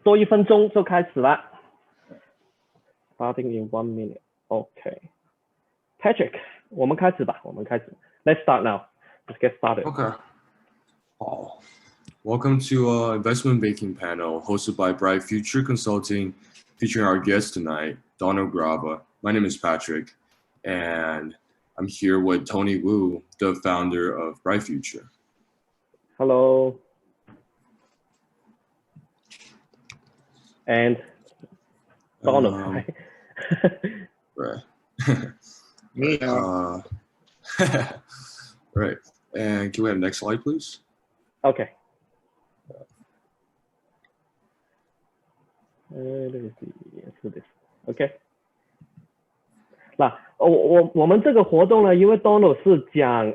多1分钟就开始了。Starting in 1 minute. OK. Patrick, 我们开始吧，我们开始。Let's start now. Let's get started. Okay. Welcome to investment banking panel hosted by Bright Future Consulting, featuring our guest tonight, Donald Grava. My name is Patrick, and I'm here with Tony Wu, the founder of Bright Future. Hello. And Donald. Right. Yeah. Right. And can we have the next slide, please? Okay. Let me see. Let's do this. OK. 那我们这个活动呢，因为 Donald 是讲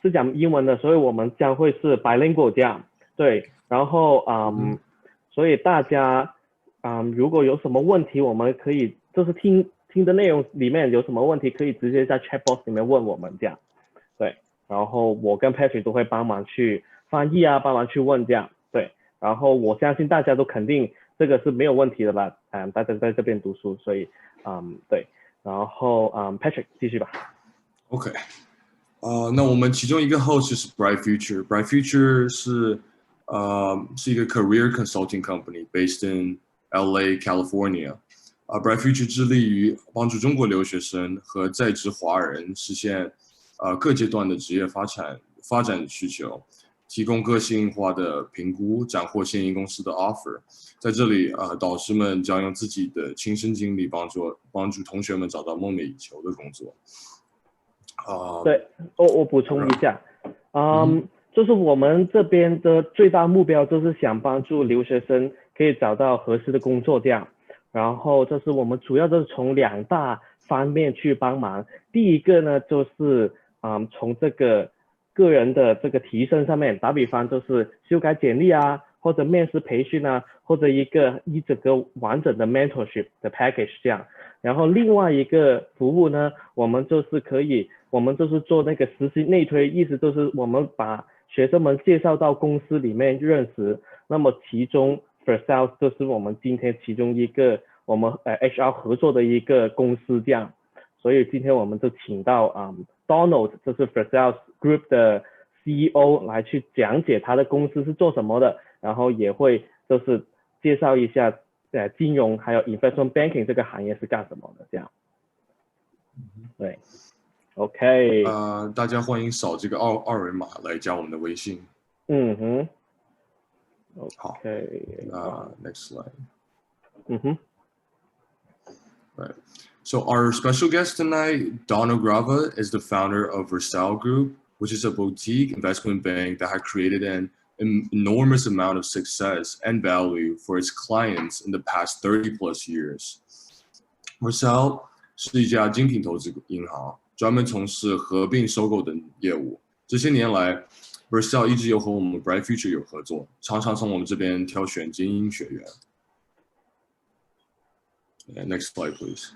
是讲英文的，所以我们将会是 bilingual 这样。对，然后所以大家如果有什么问题，我们可以就是听的内容里面有什么问题，可以直接在 chat box 里面问我们这样。对，然后我跟 Patrick 都会帮忙去翻译啊，帮忙去问这样。对，然后我相信大家都肯定这个是没有问题的啦。大家在这边读书，所以对，然后Patrick 继续吧。OK。那我们其中一个 host 是 Bright Future。Bright Future 是一个 career consulting company based in LA, California。Bright Future 致力于帮助中国留学生和在职华人实现各阶段的职业发展需求，提供个性化的评估，斩获现役公司的 offer。在这里，导师们将用自己的亲身经历帮助同学们找到梦寐以求的工作。对，我补充一下，就是我们这边的最大目标就是想帮助留学生可以找到合适的工作这样。然后这是我们主要都是从2大方面去帮忙。第一个呢，就是从这个个人的这个提升上面，打比方就是修改简历啊，或者面试培训啊，或者一整个完整的 mentorship 的 package 这样。然后另外一个服务呢，我们就是做那个实习内推，意思就是我们把学生们介绍到公司里面认识。那么其中 Versailles 就是我们今天其中一个我们HR 合作的一个公司这样。所以今天我们就请到Donald， 就是 Versailles Group 的 CEO 来去讲解他的公司是做什么的，然后也会就是介绍一下金融还有 investment banking 这个行业是干什么的这样。对 ，OK。大家欢迎扫这个二维码来加我们的微信。好 ，next slide。Right. So our special guest tonight, Donald Grava, is the founder of Versailles Group, which is a boutique investment bank that had created an enormous amount of success and value for its clients in the past 30 plus years. Versailles 是一家精品投资银行，专门从事合并收购等业务。这些年来 Versailles 一直有和我们 Bright Future 有合作，常常从我们这边挑选精英学员。Next slide, please.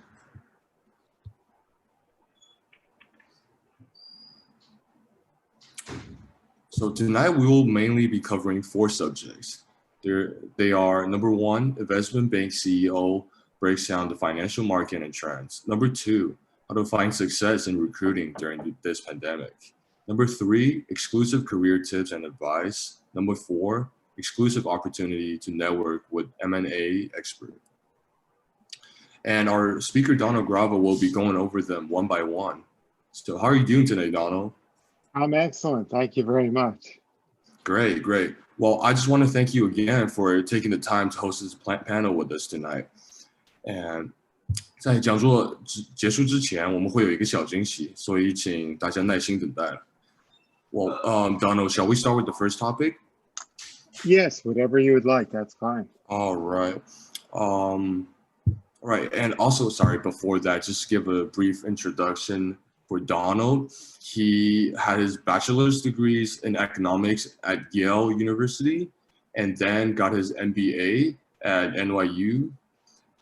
So tonight we will mainly be covering 4 subjects. They are: number 1, investment bank CEO breaks down the financial market and trends. Number 2, how to find success in recruiting during this pandemic. Number 3, exclusive career tips and advice. Number 4, exclusive opportunity to network with M&A experts. And our speaker, Donald Grava, will be going over them one by one. So how are you doing today, Donald? I'm excellent. Thank you very much. Great. Well, I just want to thank you again for taking the time to host this panel with us tonight. And 在讲座结束之前，我们会有一个小惊喜，所以请大家耐心等待。Well, Donald, shall we start with the first topic? Yes, whatever you would like. That's fine. All right. Right, and also, sorry, before that, just give a brief introduction for Donald. He had his bachelor's degrees in economics at Yale University, and then got his MBA at NYU.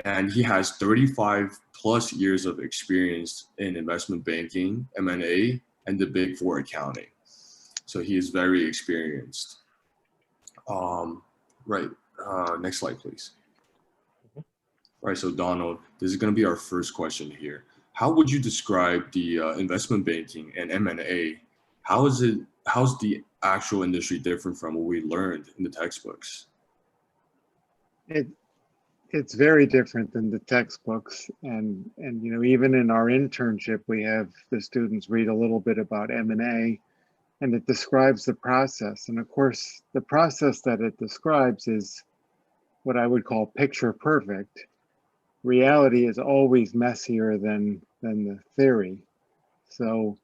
And he has 35 plus years of experience in investment banking, M&A, and the Big Four accounting. So he is very experienced. Right. Next slide, please. All right, so Donald, this is going to be our first question here. How would you describe the investment banking and M&A? How's the actual industry different from what we learned in the textbooks? It's very different than the textbooks, and you know, even in our internship, we have the students read a little bit about M&A, and it describes the process. And of course, the process that it describes is what I would call picture perfect. Reality is always messier than the theory. So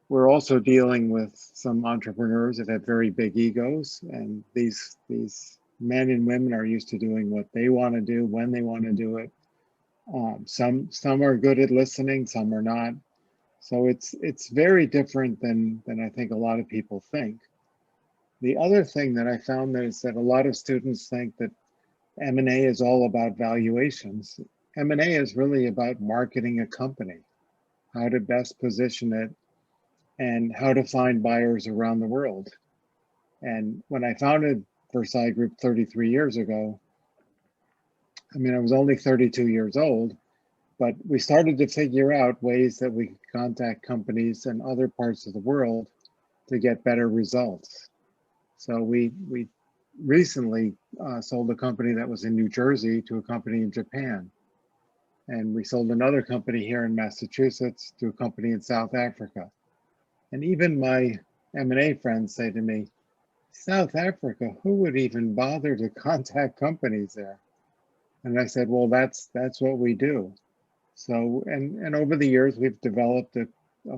we're also dealing with some entrepreneurs that have very big egos, and these men and women are used to doing what they want to do when they want to do it. Some are good at listening, some are not. So it's very different than I think a lot of people think. The other thing that I found is that a lot of students think that M&A is all about valuations. M&A is really about marketing a company, how to best position it, and how to find buyers around the world. And when I founded Versailles Group 33 years ago, I mean, I was only 32 years old, but we started to figure out ways that we could contact companies in other parts of the world to get better results. So we recently sold a company that was in New Jersey to a company in Japan. And we sold another company here in Massachusetts to a company in South Africa. And even my M&A friends say to me, South Africa, who would even bother to contact companies there? And I said, well, that's what we do. So, and over the years, we've developed a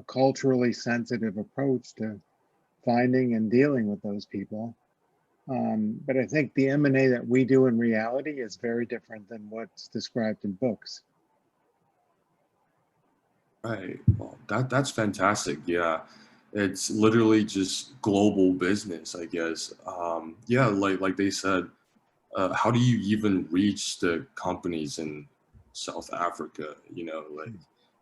culturally sensitive approach to finding and dealing with those people. But I think the M&A that we do in reality is very different than what's described in books. Right. Well, that's fantastic. Yeah. It's literally just global business, I guess. Yeah, like they said, how do you even reach the companies in South Africa? You know, like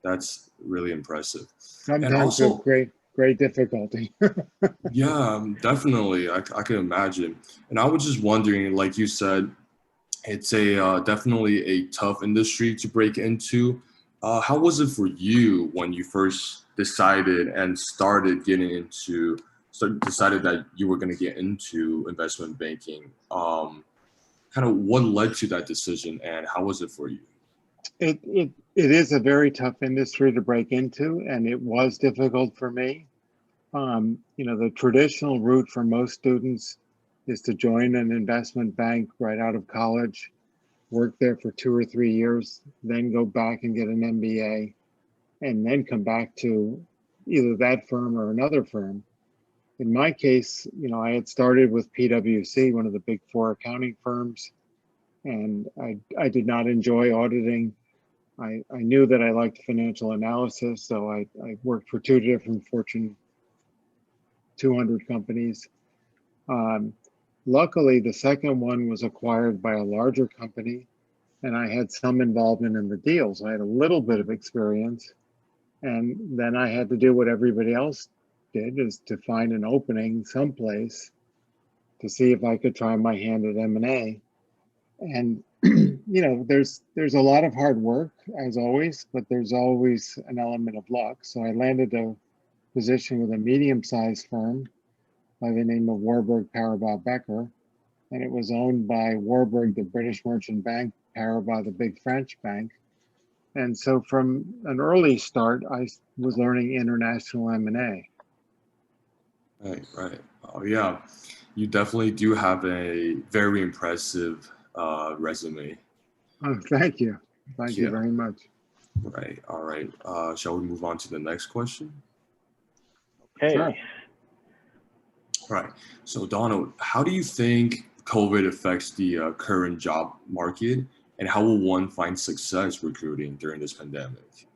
that's really impressive. Sometimes and also, with great difficulty. yeah, definitely. I can imagine. And I was just wondering, like you said, it's a definitely a tough industry to break into. How was it for you when you first decided and decided that you were going to get into investment banking? Kind of what led to that decision, and how was it for you? It is a very tough industry to break into, and it was difficult for me. You know, the traditional route for most students is to join an investment bank right out of college, work there for 2 or 3 years, then go back and get an MBA, and then come back to either that firm or another firm. In my case, you know, I had started with PwC, one of the big 4 accounting firms, and I did not enjoy auditing. I knew that I liked financial analysis, so I worked for 2 different Fortune 200 companies. Luckily, the second one was acquired by a larger company, and I had some involvement in the deal. So I had a little bit of experience. And then I had to do what everybody else did, is to find an opening someplace to see if I could try my hand at M&A. And, you know, there's a lot of hard work, as always, but there's always an element of luck. So I landed a position with a medium-sized firm by the name of Warburg Paribas Becker, and it was owned by Warburg, the British merchant bank, Paribas, the big French bank. And so from an early start, I was learning international M&A. Right. Oh, yeah. You definitely do have a very impressive resume. Oh, thank you. Thank you very much. Right. All right. Shall we move on to the next question? Okay. Sure. Right. So, Donald, how do you think COVID affects the current job market, and how will one find success recruiting during this pandemic?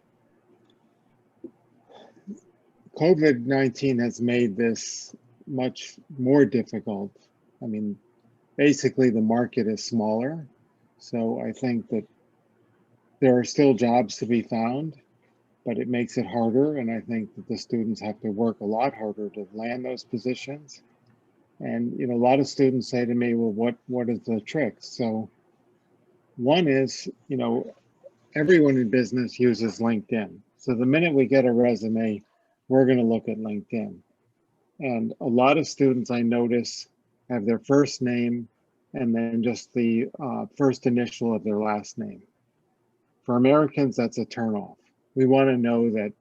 COVID-19 has made this much more difficult. I mean, basically the market is smaller. So I think that there are still jobs to be found, but it makes it harder. And I think that the students have to work a lot harder to land those positions. And, you know, a lot of students say to me, well, what is the trick? So one is, you know, everyone in business uses LinkedIn. So the minute we get a resume, we're going to look at LinkedIn. And a lot of students I notice have their first name and then just the first initial of their last name. For Americans, that's a turnoff. We want to know that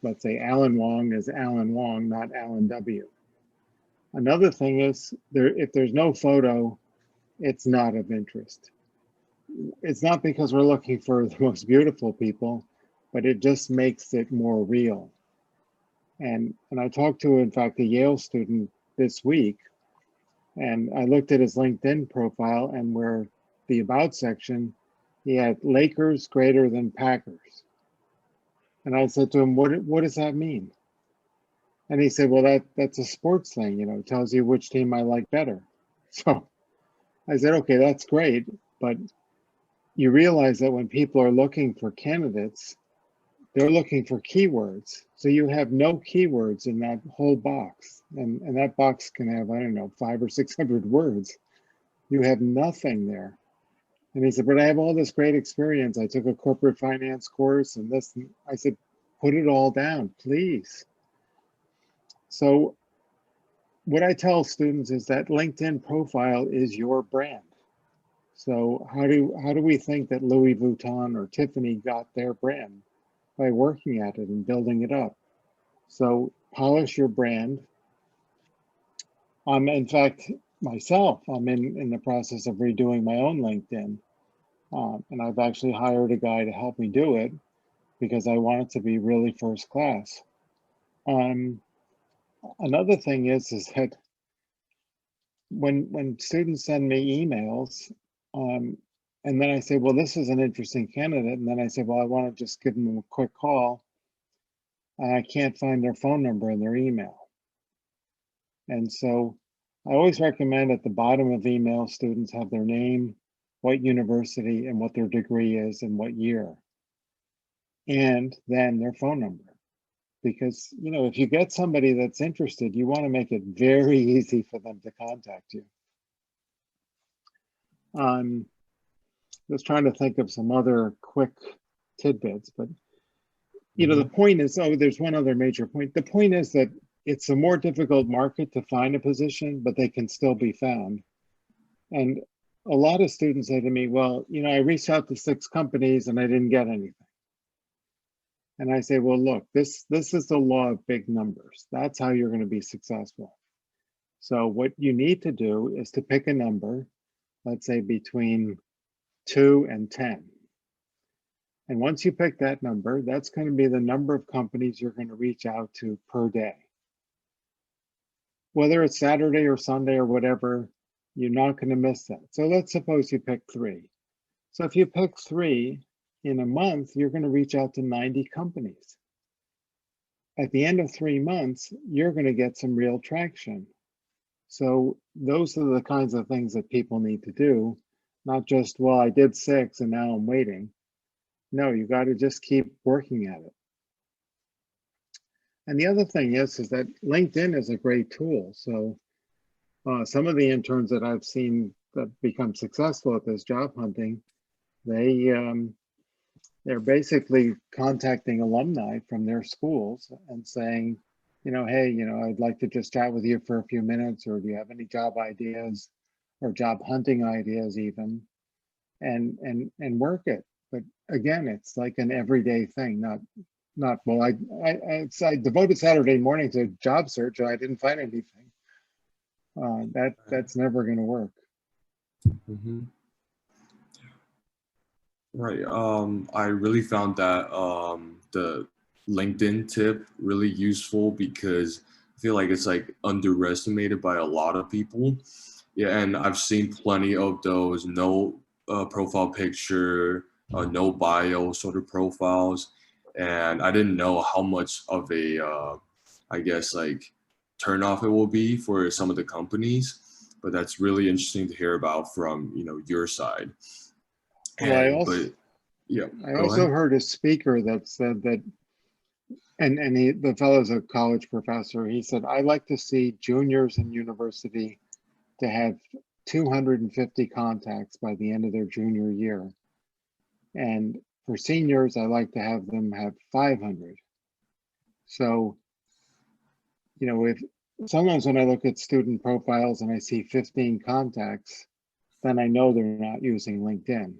let's say Alan Wong is Alan Wong, not Alan W. Another thing is, if there's no photo, it's not of interest. It's not because we're looking for the most beautiful people, but it just makes it more real. And I talked to, in fact, a Yale student this week, and I looked at his LinkedIn profile, and where the About section, he had Lakers greater than Packers. And I said to him, what does that mean? And he said, well, that's a sports thing, you know, it tells you which team I like better. So I said, okay, that's great. But you realize that when people are looking for candidates, they're looking for keywords. So you have no keywords in that whole box. And that box can have, I don't know, 500 or 600 words. You have nothing there. And he said, but I have all this great experience. I took a corporate finance course and this. I said, put it all down, please. So what I tell students is that LinkedIn profile is your brand. So how do we think that Louis Vuitton or Tiffany got their brand? By working at it and building it up. So polish your brand. In fact, myself, I'm in the process of redoing my own LinkedIn. And I've actually hired a guy to help me do it because I want it to be really first class. Another thing is that when students send me emails, and then I say, well, this is an interesting candidate. And then I say, well, I want to just give them a quick call. And I can't find their phone number in their email. And so I always recommend at the bottom of email, students have their name, what university, and what their degree is and what year. And then their phone number. Because, you know, if you get somebody that's interested, you want to make it very easy for them to contact you. Just trying to think of some other quick tidbits, but you know, the point is, there's one other major point. The point is that it's a more difficult market to find a position, but they can still be found. And a lot of students say to me, well, you know, I reached out to 6 companies and I didn't get anything. And I say, well, look, this is the law of big numbers. That's how you're going to be successful. So what you need to do is to pick a number, let's say between 2 and 10. And once you pick that number, that's going to be the number of companies you're going to reach out to per day. Whether it's Saturday or Sunday or whatever, you're not going to miss that. So let's suppose you pick 3. So if you pick 3 in a month, you're going to reach out to 90 companies. At the end of 3 months, you're going to get some real traction. So those are the kinds of things that people need to do. Not just, well, I did 6 and now I'm waiting. No, you got to just keep working at it. And the other thing is that LinkedIn is a great tool. So some of the interns that I've seen that become successful at this job hunting, they're basically contacting alumni from their schools and saying, you know, hey, you know, I'd like to just chat with you for a few minutes, or do you have any job ideas or job hunting ideas even, and work it. But again, it's like an everyday thing, not well, I devoted Saturday morning to job search and I didn't find anything. That's never going to work. Mm-hmm. Right. I really found that the LinkedIn tip really useful because I feel like it's like underestimated by a lot of people. Yeah, and I've seen plenty of those no profile picture, no bio sort of profiles, and I didn't know how much of a I guess like turnoff it will be for some of the companies. But that's really interesting to hear about from, you know, your side. Well, I also heard a speaker that said that And the fellow's a college professor. He said, I like to see juniors in university to have 250 contacts by the end of their junior year. And for seniors, I like to have them have 500. So, you know, if sometimes when I look at student profiles and I see 15 contacts, then I know they're not using LinkedIn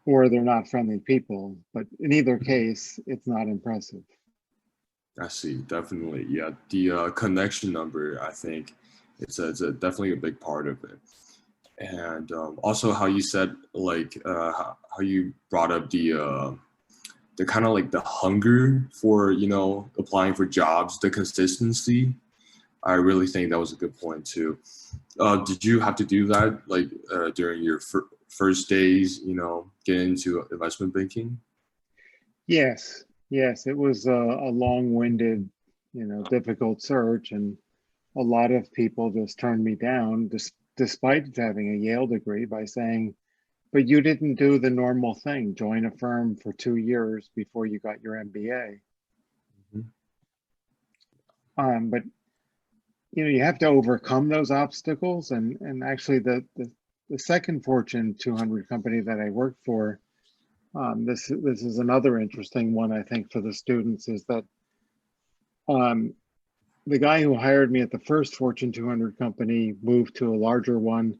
or they're not friendly people. But in either case, it's not impressive. I see, definitely. Yeah, the connection number, I think it's definitely a big part of it. And also how you said, like, how you brought up the kind of like the hunger for, you know, applying for jobs, the consistency. I really think that was a good point too. Did you have to do that like during your first days, you know, getting into investment banking? Yes, it was a long-winded, you know, difficult search, and a lot of people just turned me down despite having a Yale degree by saying, but you didn't do the normal thing, join a firm for 2 years before you got your MBA. Mm-hmm. But you know, you have to overcome those obstacles. And actually the second Fortune 200 company that I worked for, this is another interesting one, I think, for the students, is that the guy who hired me at the first Fortune 200 company moved to a larger one.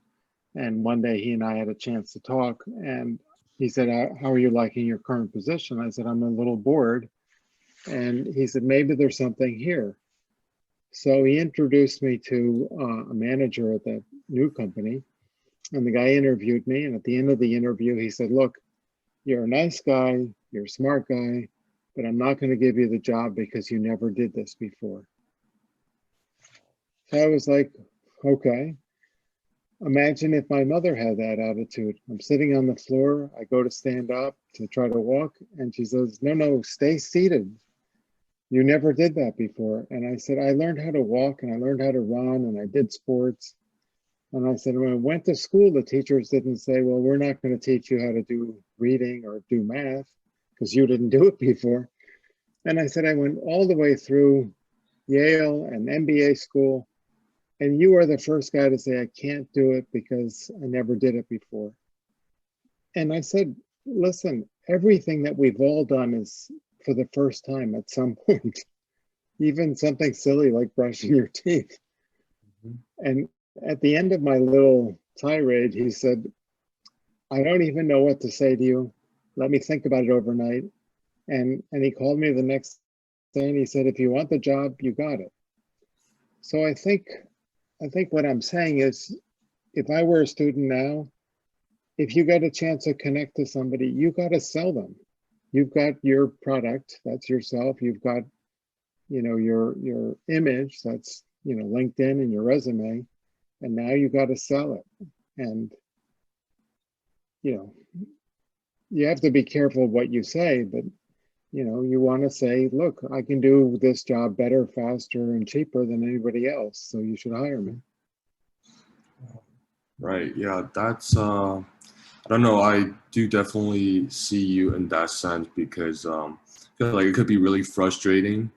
And one day he and I had a chance to talk, and he said, how are you liking your current position? I said, I'm a little bored. And he said, maybe there's something here. So he introduced me to a manager at that new company, and the guy interviewed me. And at the end of the interview, he said, look, you're a nice guy, you're a smart guy, but I'm not going to give you the job because you never did this before. So I was like, okay. Imagine if my mother had that attitude. I'm sitting on the floor, I go to stand up to try to walk, and she says, no, stay seated. You never did that before. And I said, I learned how to walk and I learned how to run and I did sports. And I said, when I went to school, the teachers didn't say, well, we're not going to teach you how to do reading or do math because you didn't do it before. And I said, I went all the way through Yale and MBA school, and you are the first guy to say, I can't do it because I never did it before. And I said, listen, everything that we've all done is for the first time at some point, even something silly like brushing your teeth. Mm-hmm. And at the end of my little tirade, he said, I don't even know what to say to you. Let me think about it overnight. And he called me the next day and he said, if you want the job, you got it. So I think what I'm saying is, if I were a student now, if you got a chance to connect to somebody, you got to sell them. You've got your product, that's yourself. You've got, you know, your image, that's, you know, LinkedIn and your resume. And now you got to sell it. And, you know, you have to be careful what you say, but, you know, you want to say, look, I can do this job better, faster, and cheaper than anybody else. So you should hire me. Right. Yeah, that's, I don't know. I do definitely see you in that sense because I feel like it could be really frustrating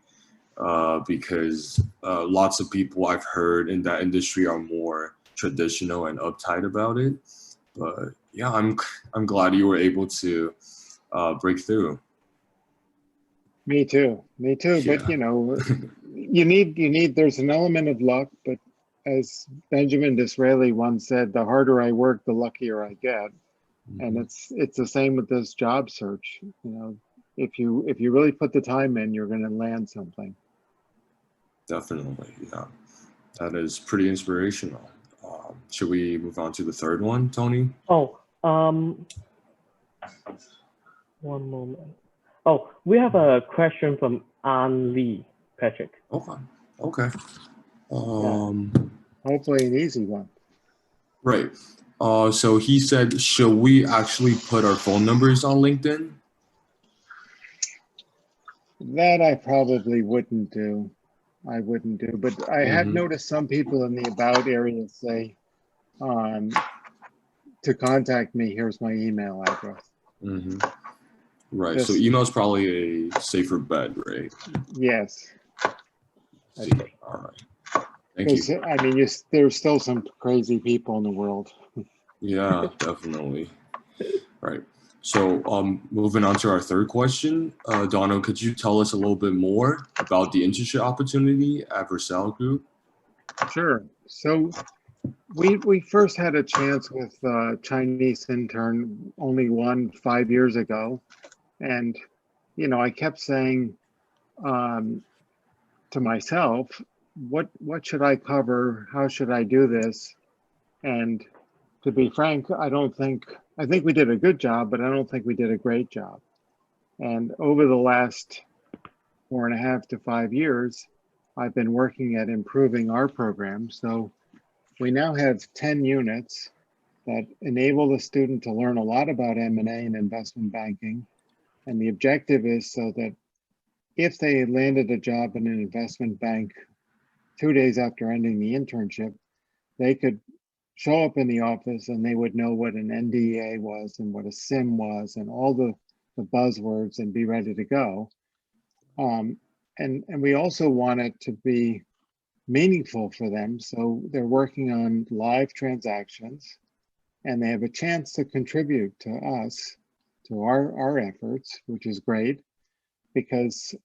because lots of people I've heard in that industry are more traditional and uptight about it. But yeah, I'm glad you were able to break through. Me too. Yeah. But you know, you need. There's an element of luck, but as Benjamin Disraeli once said, the harder I work, the luckier I get. Mm-hmm. And it's the same with this job search. You know, if you really put the time in, you're going to land something. Definitely, yeah. That is pretty inspirational. Should we move on to the third one, Tony? Oh, one moment. Oh, we have a question from Ann Lee, Patrick. Okay. Hopefully an easy one. Right. So he said, should we actually put our phone numbers on LinkedIn? That I probably wouldn't do. But I have noticed some people in the about area say, to contact me, here's my email address. Mm-hmm. Right. So email is probably a safer bet, right? Yes. See. All right. Thank you. I mean, there's still some crazy people in the world. Yeah, definitely. Right. So moving on to our third question, Donald, could you tell us a little bit more about the internship opportunity at Versailles Group? Sure. So we first had a chance with a Chinese intern, only one 5 years ago. And, you know, I kept saying to myself, what should I cover? How should I do this? And to be frank, I think we did a good job, but I don't think we did a great job. And over the last 4.5 to 5 years, I've been working at improving our program. So we now have 10 units that enable the student to learn a lot about M&A and investment banking. And the objective is so that if they landed a job in an investment bank 2 days after ending the internship, they could show up in the office and they would know what an NDA was and what a SIM was and all the buzzwords and be ready to go. And we also want it to be meaningful for them. So they're working on live transactions and they have a chance to contribute to us, to our efforts, which is great, because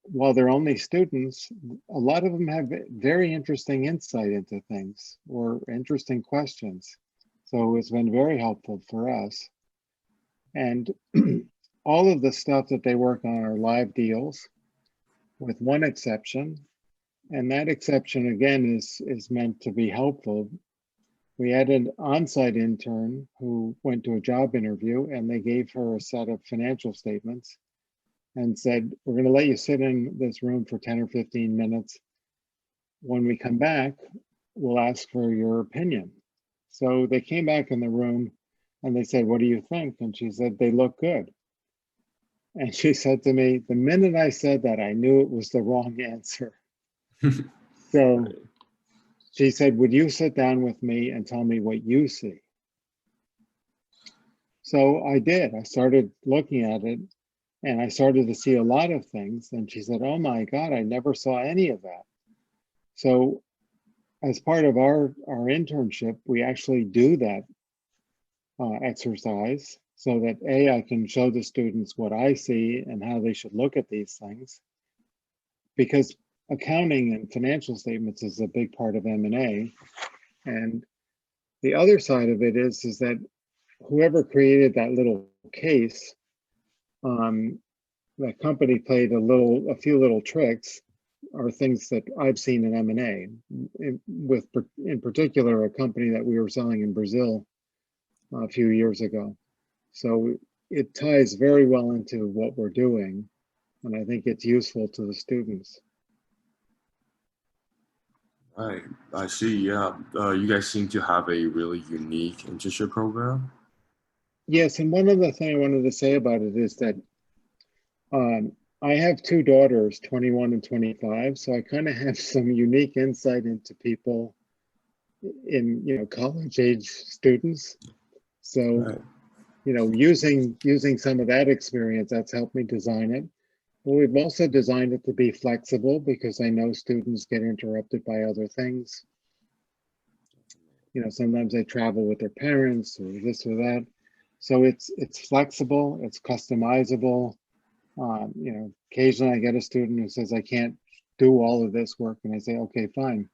while they're only students, a lot of them have very interesting insight into things or interesting questions. So it's been very helpful for us. And all of the stuff that they work on are live deals, with one exception. And that exception, again, is meant to be helpful. We had an on-site intern who went to a job interview and they gave her a set of financial statements and said, we're going to let you sit in this room for 10 or 15 minutes. When we come back, we'll ask for your opinion. So they came back in the room and they said, what do you think? And she said, they look good. And she said to me, the minute I said that, I knew it was the wrong answer. So she said, would you sit down with me and tell me what you see? So I did. I started looking at it and I started to see a lot of things. And she said, oh my God, I never saw any of that. So as part of our internship, we actually do that exercise so that I can show the students what I see and how they should look at these things. Because accounting and financial statements is a big part of M&A. And the other side of it is that whoever created that little case, that company played a few little tricks, are things that I've seen in M&A, in particular, a company that we were selling in Brazil a few years ago. So it ties very well into what we're doing. And I think it's useful to the students. Right, I see, yeah. You guys seem to have a really unique internship program. Yes, and one other thing I wanted to say about it is that I have two daughters, 21 and 25, so I kind of have some unique insight into people in, college age students. So, right. Using some of that experience, that's helped me design it. But we've also designed it to be flexible because I know students get interrupted by other things. Sometimes they travel with their parents or this or that. So it's flexible, it's customizable. Occasionally I get a student who says, I can't do all of this work. And I say, okay, fine.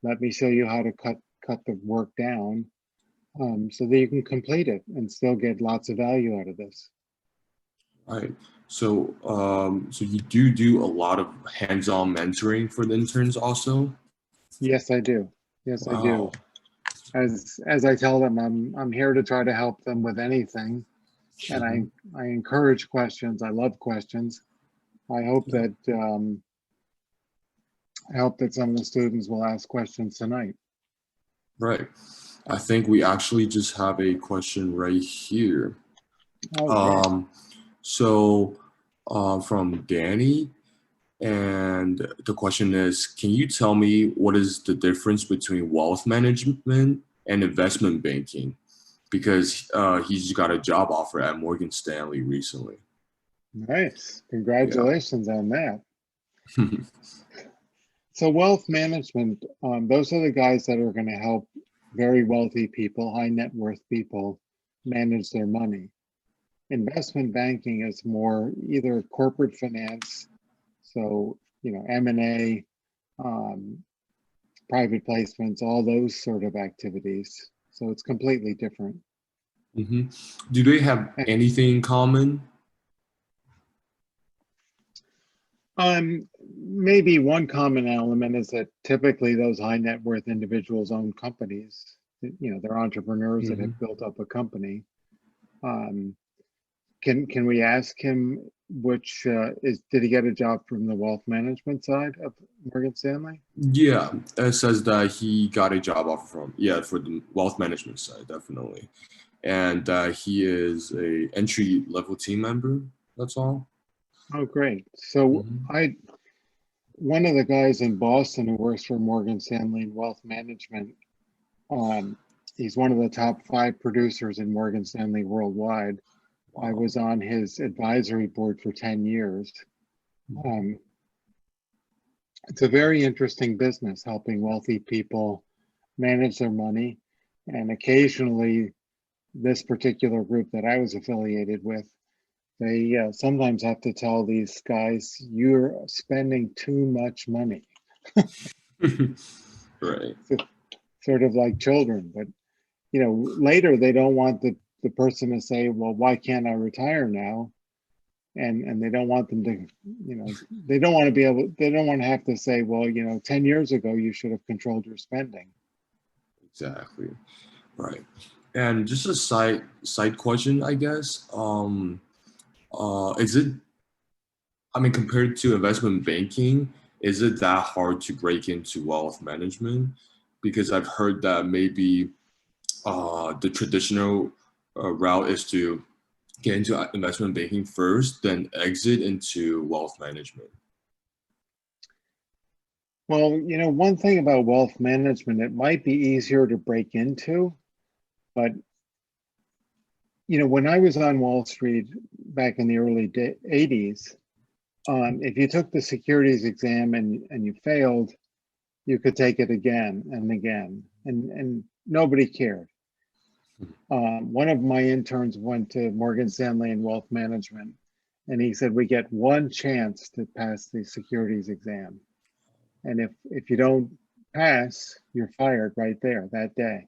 Let me show you how to cut the work down so that you can complete it and still get lots of value out of this. Right. So, so you do a lot of hands-on mentoring for the interns also? Yes, I do. Yes, wow. I do. As I tell them, I'm here to try to help them with anything. And I encourage questions. I love questions. I hope that some of the students will ask questions tonight. Right. I think we actually just have a question right here. Okay. So from Danny, and the question is, can you tell me what is the difference between wealth management and investment banking? Because he's got a job offer at Morgan Stanley recently. Nice. Congratulations on that. So wealth management, those are the guys that are going to help very wealthy people, high net worth people, manage their money. Investment banking is more either corporate finance, so M&A, private placements, all those sort of activities. So it's completely different. Mm-hmm. Do they have anything in common? Maybe one common element is that typically those high net worth individuals own companies. They're entrepreneurs that have built up a company. Can we ask him which did he get a job from the wealth management side of Morgan Stanley? Yeah, it says that he got a job offer for the wealth management side, definitely. And he is a entry level team member, that's all. Oh, great. So one of the guys in Boston who works for Morgan Stanley in wealth management, he's one of the top 5 producers in Morgan Stanley worldwide. Wow. I was on his advisory board for 10 years. It's a very interesting business, helping wealthy people manage their money. And occasionally, this particular group that I was affiliated with, they sometimes have to tell these guys, you're spending too much money. Right. Sort of like children, but later they don't want the person to say, well, why can't I retire now? And they don't want them to, they don't want to have to say, well, 10 years ago, you should have controlled your spending. Exactly. Right. And just a side question, I guess. Is it, compared to investment banking, is it that hard to break into wealth management? Because I've heard that maybe the traditional route is to get into investment banking first, then exit into wealth management. Well, one thing about wealth management, it might be easier to break into, but when I was on Wall Street back in the early 80s, if you took the securities exam and you failed, you could take it again and again, and nobody cared. One of my interns went to Morgan Stanley in wealth management, and he said, we get one chance to pass the securities exam. And if you don't pass, you're fired right there that day.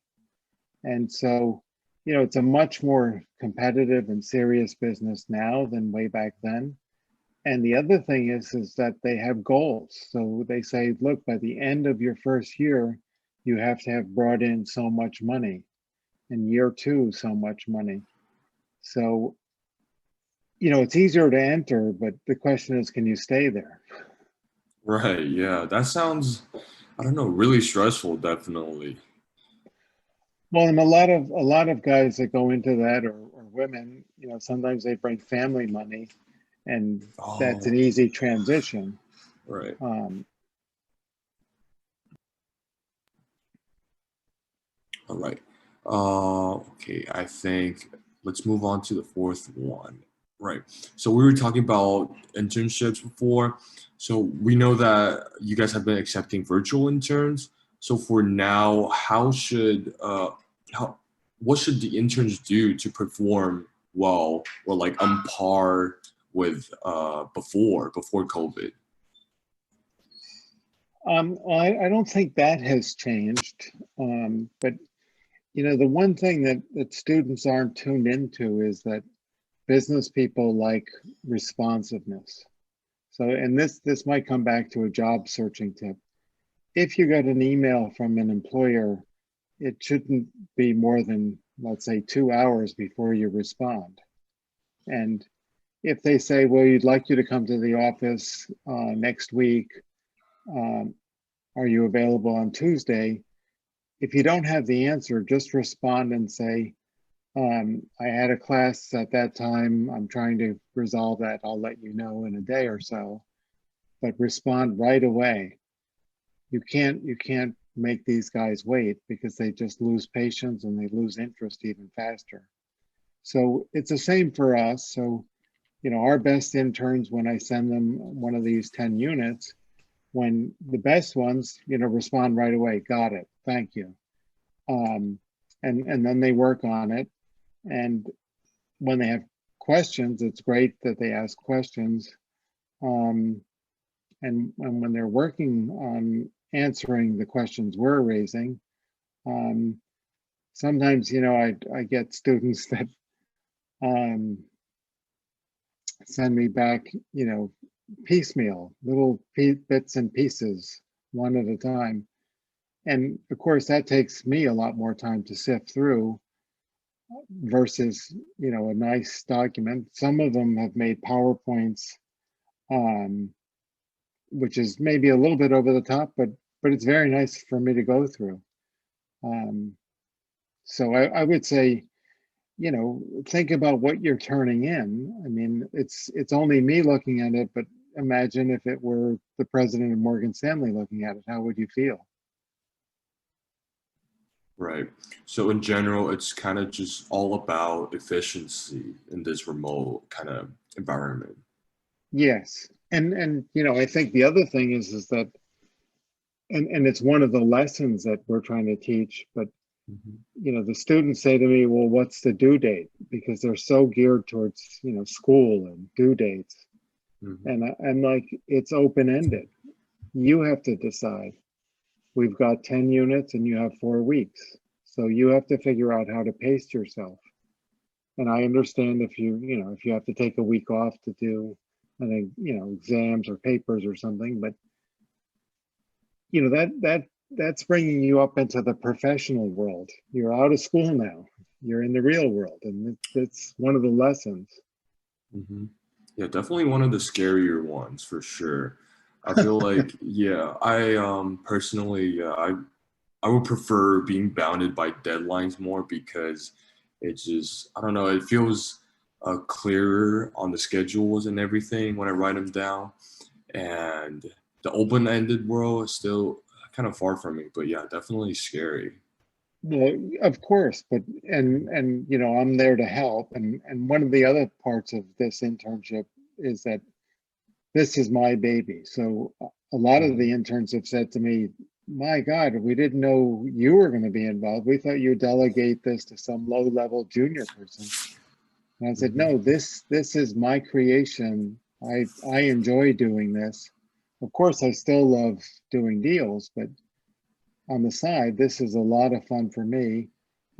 And so, it's a much more competitive and serious business now than way back then. And the other thing is that they have goals. So they say, look, by the end of your first year, you have to have brought in so much money. In year 2, so much money. So, it's easier to enter, but the question is, can you stay there? Right. Yeah. That sounds, really stressful, definitely. Well, and a lot of guys that go into that or women, sometimes they bring family money, and that's an easy transition. Right. All right. Okay, I think let's move on to the 4th one. Right. So we were talking about internships before. So we know that you guys have been accepting virtual interns. So for now, what should the interns do to perform well or like on par with before COVID? I don't think that has changed, but the one thing that students aren't tuned into is that business people like responsiveness. So, and this might come back to a job searching tip. If you get an email from an employer, it shouldn't be more than, let's say, 2 hours before you respond. And if they say, well, you'd like you to come to the office next week, are you available on Tuesday? If you don't have the answer, just respond and say, I had a class at that time. I'm trying to resolve that. I'll let you know in a day or so, but respond right away. You can't make these guys wait because they just lose patience and they lose interest even faster. So it's the same for us. So, our best interns, when I send them one of these 10 units, when the best ones, respond right away, got it, thank you. And then they work on it. And when they have questions, it's great that they ask questions. And when they're working on answering the questions we're raising, sometimes, I get students that send me back, piecemeal, little bits and pieces, one at a time. And of course, that takes me a lot more time to sift through versus, a nice document. Some of them have made PowerPoints, which is maybe a little bit over the top, but it's very nice for me to go through. So I would say, think about what you're turning in. I mean, it's only me looking at it, but imagine if it were the president of Morgan Stanley looking at it, how would you feel? Right. So in general, it's kind of just all about efficiency in this remote kind of environment. Yes. And I think the other thing is that, and it's one of the lessons that we're trying to teach, but the students say to me, well, what's the due date? Because they're so geared towards, school and due dates. And I'm like, it's open-ended. You have to decide. We've got 10 units and you have 4 weeks. So you have to figure out how to pace yourself. And I understand if you have to take a week off to do, exams or papers or something, but that's bringing you up into the professional world. You're out of school now. You're in the real world, and it's one of the lessons. Yeah, definitely one of the scarier ones for sure. I feel like, I personally, I would prefer being bounded by deadlines more because it just, I don't know, it feels clearer on the schedules and everything when I write them down. And the open-ended world is still kind of far from me, but yeah, definitely scary. Well, of course, but and I'm there to help. And one of the other parts of this internship is that this is my baby. So a lot of the interns have said to me, my God, we didn't know you were going to be involved. We thought you'd delegate this to some low-level junior person. And I said, no, this is my creation. I enjoy doing this. Of course, I still love doing deals, but on the side, this is a lot of fun for me.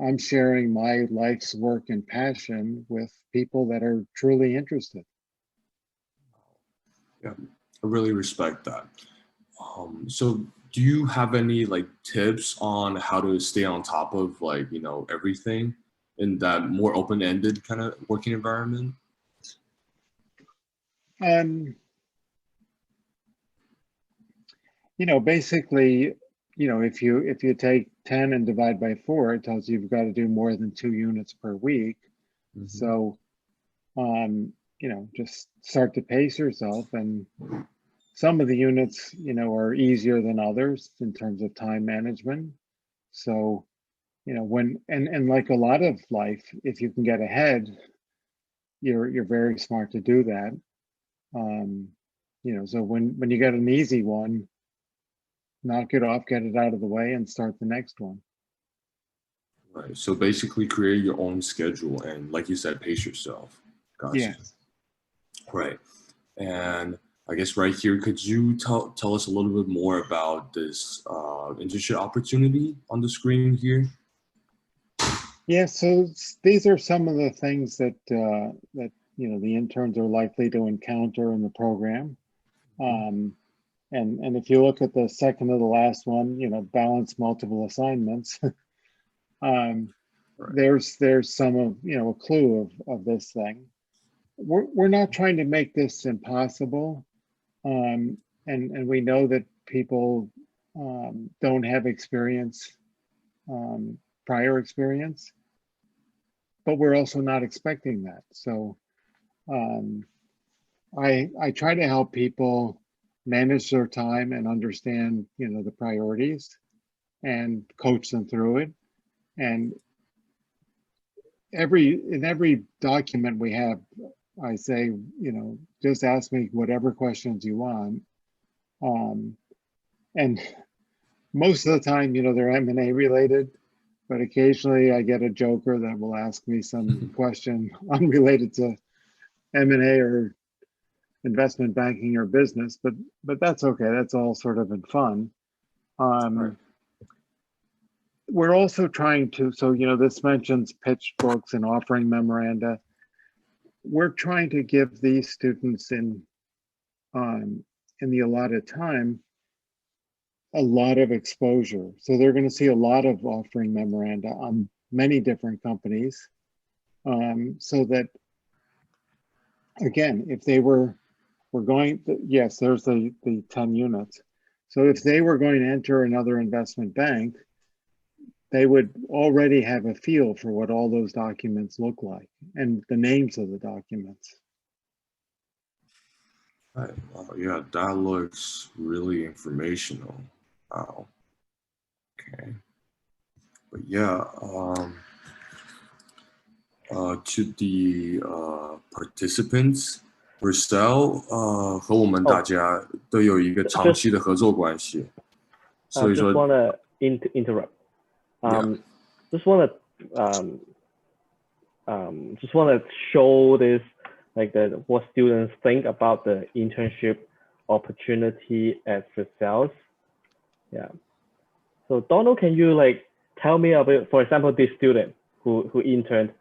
I'm sharing my life's work and passion with people that are truly interested. Yeah, I really respect that. So do you have any tips on how to stay on top of everything in that more open-ended kind of working environment? Basically, if you take 10 and divide by 4, it tells you you've got to do more than 2 units per week. So, just start to pace yourself. And some of the units, are easier than others in terms of time management. So, and like a lot of life, if you can get ahead, you're very smart to do that. So when you get an easy one, knock it off, get it out of the way, and start the next one. Right. So basically create your own schedule and, like you said, pace yourself. Gotcha. Yes. Right. And I guess right here, could you tell us a little bit more about this internship opportunity on the screen here? Yeah, so these are some of the things that the interns are likely to encounter in the program. And if you look at the second to the last one, balance multiple assignments, there's some of, a clue of this thing. We're not trying to make this impossible. And we know that people don't have experience, prior experience, but we're also not expecting that. So I try to help people manage their time and understand, the priorities and coach them through it. And in every document we have, I say, you know, just ask me whatever questions you want. And most of the time, you know, they're M&A related, but occasionally I get a joker that will ask me some question unrelated to M&A or investment banking or business, but that's okay. That's all sort of in fun. Right. We're also trying to, so, you know, this mentions pitch books and offering memoranda. We're trying to give these students in the allotted time a lot of exposure. So they're going to see a lot of offering memoranda on many different companies, so that, again, if they we're going, yes, there's the 10 units. So if they were going to enter another investment bank, they would already have a feel for what all those documents look like and the names of the documents. Right. Wow, yeah, that looks really informational. Wow. Okay. But yeah, to the participants, Versailles 和我们大家都有一个长期的合作关系。所以说 just want to interrupt. Yeah. Just want to show this, like what students think about the internship opportunity at Versailles. Yeah. So Donald, can you like tell me about, for example, this student who interned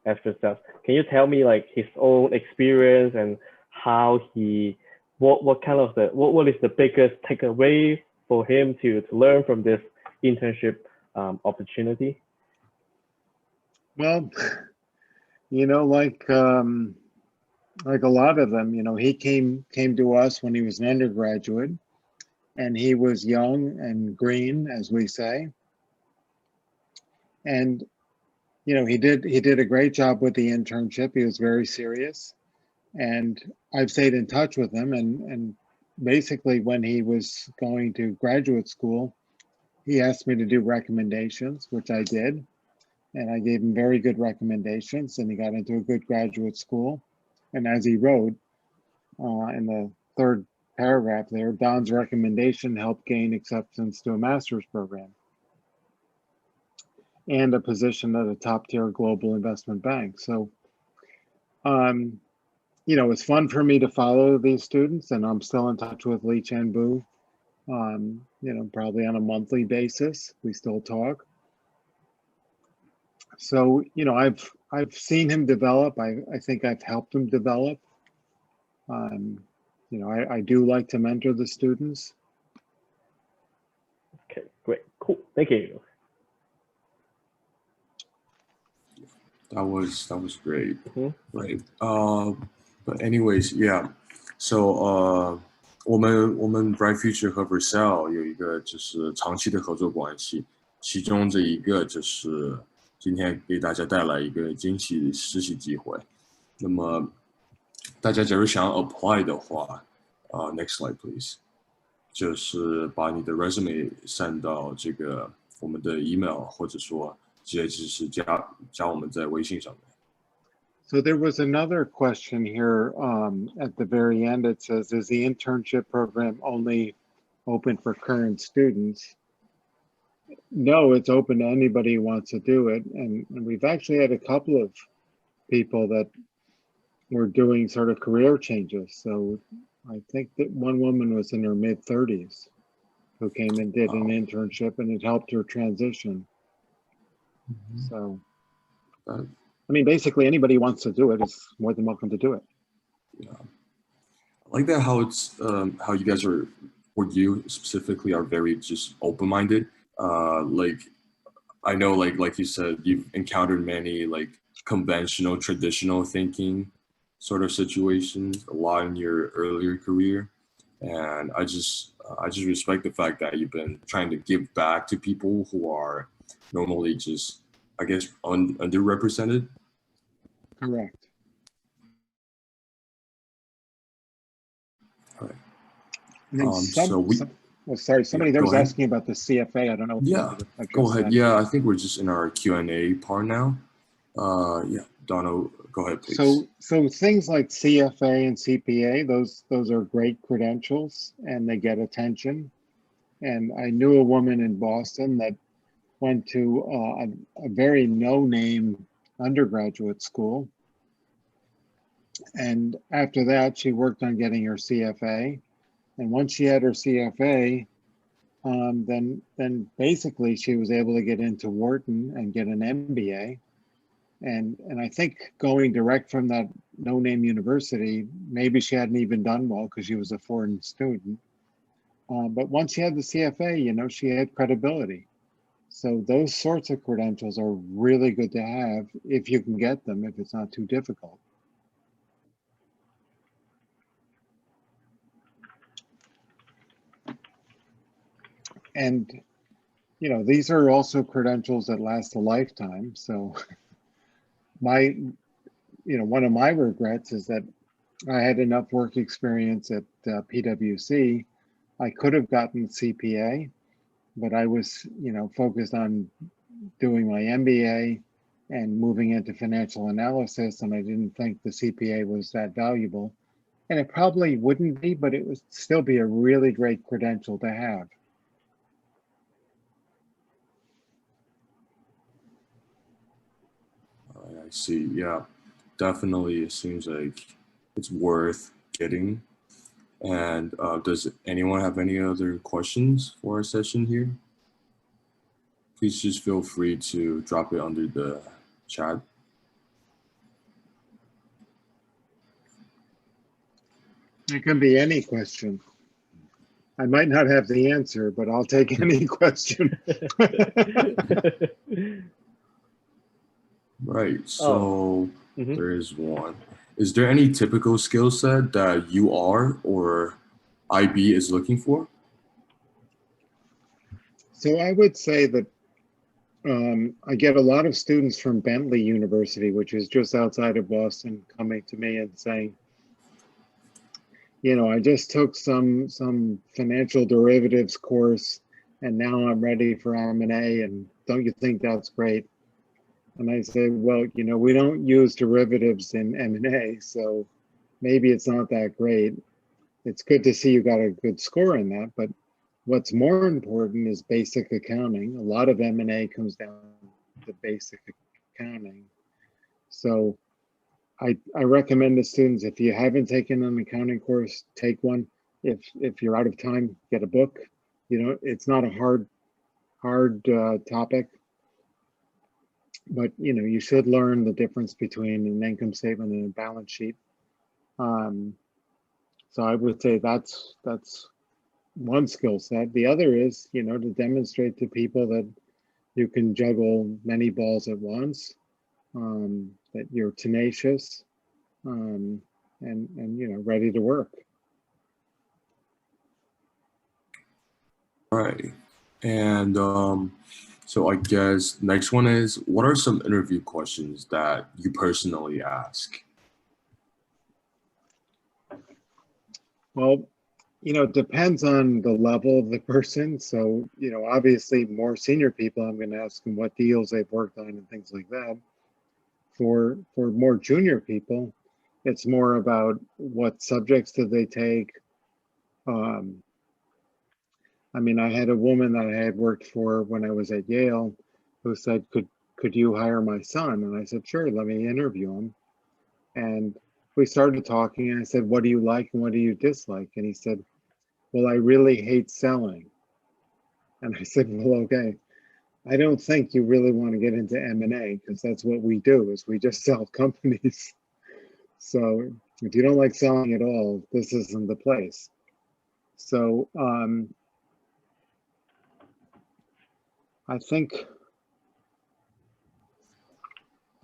at Versailles? Can you tell me like his own experience and how he, what kind of what is the biggest takeaway for him to learn from this internship opportunity? Well, you know, like a lot of them, you know, he came to us when he was an undergraduate, and he was young and green, as we say. And, you know, he did a great job with the internship. He was very serious, and I've stayed in touch with him. And basically, when he was going to graduate school, he asked me to do recommendations, which I did. And I gave him very good recommendations, and he got into a good graduate school. And as he wrote in the third paragraph there, Don's recommendation helped gain acceptance to a master's program and a position at a top-tier global investment bank. So, you know, it's fun for me to follow these students, and I'm still in touch with Lee Chen-bu, you know, probably on a monthly basis. We still talk. So, you know, I've seen him develop. I think I've helped him develop. You know, I do like to mentor the students. Okay, great, cool, thank you. That was great, right? But anyways, yeah. So 我们 Bright Future 和 Versailles 有一个就是长期的合作关系，其中这一个就是今天给大家带来一个惊喜的实习机会。那么大家假如想要 apply 的话，next slide please， 就是把你的 resume send 到这个我们的 email， 或者说直接就是加我们在微信上面。So there was another question here at the very end. It says, is the internship program only open for current students? No, it's open to anybody who wants to do it. And we've actually had a couple of people that were doing sort of career changes. So I think that one woman was in her mid-30s who came and did an internship, and it helped her transition. So, I mean, basically anybody who wants to do it is more than welcome to do it. Yeah, I like that how it's how you guys are, or you specifically, are very just open-minded. Like I know, like you said, you've encountered many like conventional, traditional thinking sort of situations a lot in your earlier career, and I just respect the fact that you've been trying to give back to people who are normally just, I guess, underrepresented. Correct. All right. Somebody there was asking about the CFA. I don't know. Yeah, go ahead. Yeah, I think we're just in our Q&A part now. Yeah, Donald, go ahead, please. So things like CFA and CPA, those are great credentials and they get attention. And I knew a woman in Boston that went to a very no-name undergraduate school. And after that, she worked on getting her CFA. And once she had her CFA, then basically she was able to get into Wharton and get an MBA. And I think going direct from that no-name university, maybe she hadn't even done well because she was a foreign student. But once she had the CFA, you know, she had credibility. So those sorts of credentials are really good to have if you can get them, if it's not too difficult. And, you know, these are also credentials that last a lifetime. So one of my regrets is that I had enough work experience at PwC. I could have gotten CPA, but I was, you know, focused on doing my MBA and moving into financial analysis, and I didn't think the CPA was that valuable. And it probably wouldn't be, but it would still be a really great credential to have. I see. Yeah, definitely. It seems like it's worth getting. And does anyone have any other questions for our session here? Please just feel free to drop it under the chat. It can be any question. I might not have the answer, but I'll take any question. Right, so there is one. Is there any typical skill set that you are or IB is looking for? So I would say that I get a lot of students from Bentley University, which is just outside of Boston, coming to me and saying, you know, I just took some financial derivatives course and now I'm ready for M&A, and don't you think that's great? And I say, well, you know, we don't use derivatives in M&A, so maybe it's not that great. It's good to see you got a good score in that, but what's more important is basic accounting. A lot of M&A comes down to basic accounting. So I recommend to students, if you haven't taken an accounting course, take one. If you're out of time, get a book. You know, it's not a hard topic, but you know, you should learn the difference between an income statement and a balance sheet. So I would say that's one skill set. The other is, you know, to demonstrate to people that you can juggle many balls at once, that you're tenacious, and you know, ready to work. Right. And so I guess next one is, what are some interview questions that you personally ask? Well, you know, it depends on the level of the person. So, you know, obviously more senior people, I'm going to ask them what deals they've worked on and things like that. For more junior people, it's more about what subjects did they take. I mean, I had a woman that I had worked for when I was at Yale who said, could you hire my son? And I said, sure, let me interview him. And we started talking, and I said, what do you like and what do you dislike? And he said, well, I really hate selling. And I said, well, okay, I don't think you really want to get into M&A, because that's what we do, is we just sell companies. So if you don't like selling at all, this isn't the place. So I think,